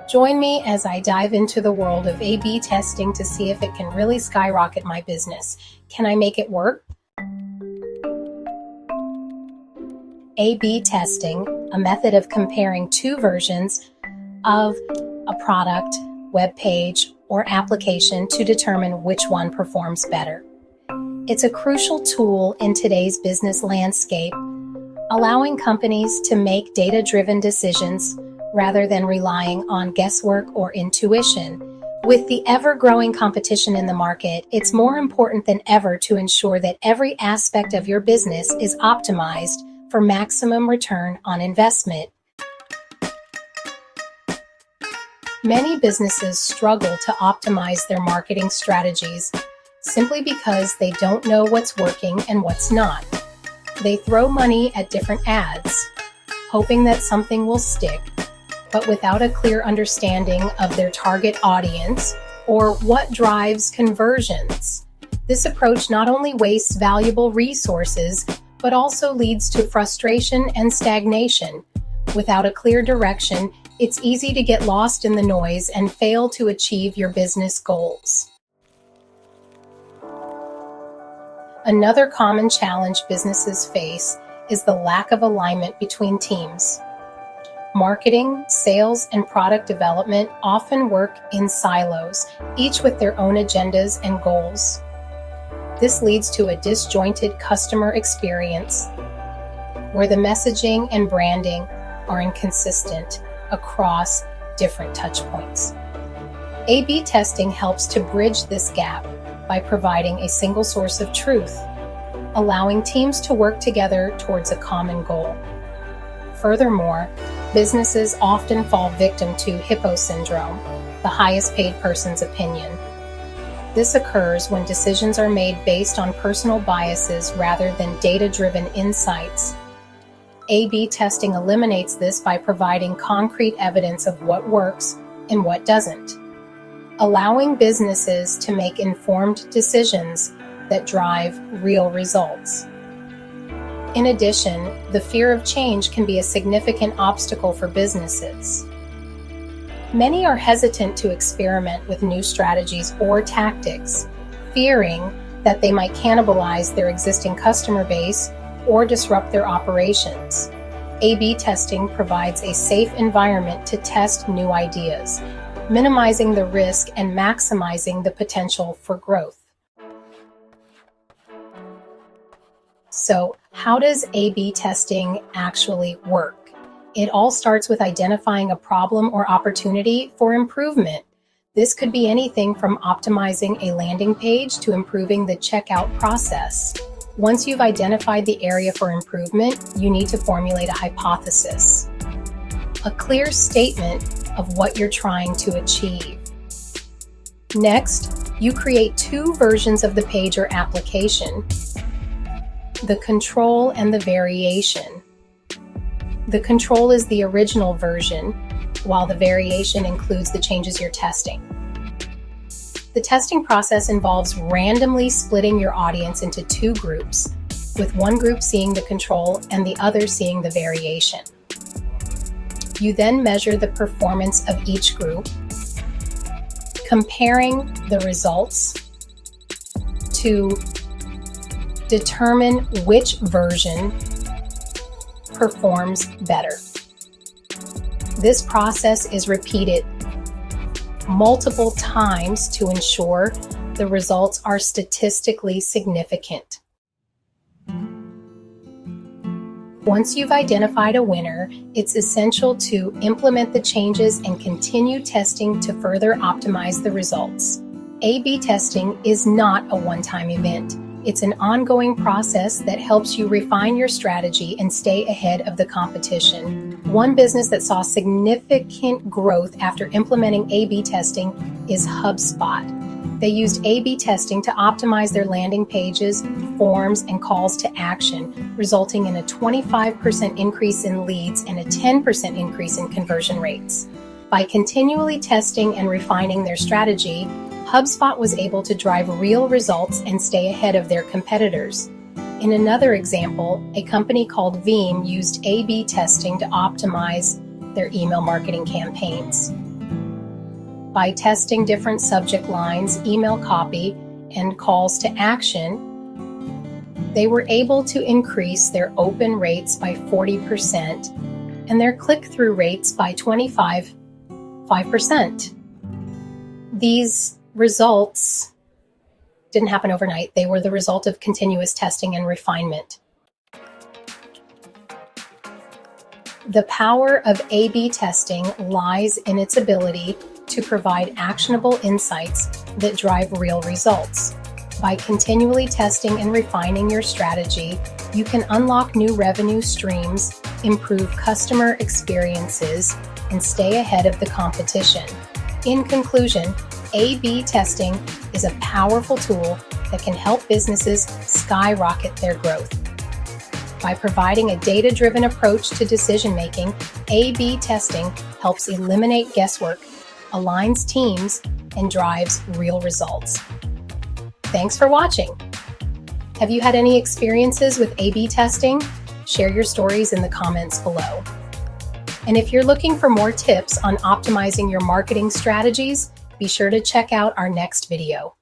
Join me as I dive into the world of A/B testing to see if it can really skyrocket my business. Can I make it work? A/B testing, a method of comparing two versions of a product, web page, or application to determine which one performs better. It's a crucial tool in today's business landscape, allowing companies to make data-driven decisions rather than relying on guesswork or intuition. With the ever-growing competition in the market, it's more important than ever to ensure that every aspect of your business is optimized for maximum return on investment. Many businesses struggle to optimize their marketing strategies simply because they don't know what's working and what's not. They throw money at different ads, hoping that something will stick, but without a clear understanding of their target audience or what drives conversions. This approach not only wastes valuable resources, but also leads to frustration and stagnation. Without a clear direction, it's easy to get lost in the noise and fail to achieve your business goals. Another common challenge businesses face is the lack of alignment between teams. Marketing, sales, and product development often work in silos, each with their own agendas and goals. This leads to a disjointed customer experience where the messaging and branding are inconsistent across different touchpoints. A/B testing helps to bridge this gap by providing a single source of truth, allowing teams to work together towards a common goal. Furthermore, businesses often fall victim to hippo syndrome, the highest paid person's opinion. This occurs when decisions are made based on personal biases rather than data-driven insights. A/B testing eliminates this by providing concrete evidence of what works and what doesn't, allowing businesses to make informed decisions that drive real results. In addition, the fear of change can be a significant obstacle for businesses. Many are hesitant to experiment with new strategies or tactics, fearing that they might cannibalize their existing customer base or disrupt their operations. A/B testing provides a safe environment to test new ideas, minimizing the risk and maximizing the potential for growth. So, how does A/B testing actually work? It all starts with identifying a problem or opportunity for improvement. This could be anything from optimizing a landing page to improving the checkout process. Once you've identified the area for improvement, you need to formulate a hypothesis, a clear statement of what you're trying to achieve. Next, you create two versions of the page or application: the control and the variation. The control is the original version, while the variation includes the changes you're testing. The testing process involves randomly splitting your audience into two groups, with one group seeing the control and the other seeing the variation. You then measure the performance of each group, comparing the results to determine which version performs better. This process is repeated multiple times to ensure the results are statistically significant. Once you've identified a winner, it's essential to implement the changes and continue testing to further optimize the results. A/B testing is not a one-time event. It's an ongoing process that helps you refine your strategy and stay ahead of the competition. One business that saw significant growth after implementing A/B testing is HubSpot. They used A/B testing to optimize their landing pages, forms, and calls to action, resulting in a 25% increase in leads and a 10% increase in conversion rates. By continually testing and refining their strategy, HubSpot was able to drive real results and stay ahead of their competitors. In another example, a company called Veeam used A/B testing to optimize their email marketing campaigns. By testing different subject lines, email copy, and calls to action, they were able to increase their open rates by 40% and their click-through rates by 25%. These results didn't happen overnight. They were the result of continuous testing and refinement. The power of A/B testing lies in its ability to provide actionable insights that drive real results. By continually testing and refining your strategy, you can unlock new revenue streams, improve customer experiences, and stay ahead of the competition. In conclusion, A/B testing is a powerful tool that can help businesses skyrocket their growth. By providing a data-driven approach to decision-making, A/B testing helps eliminate guesswork, aligns teams, and drives real results. Thanks for watching. Have you had any experiences with A/B testing? Share your stories in the comments below. And if you're looking for more tips on optimizing your marketing strategies, be sure to check out our next video.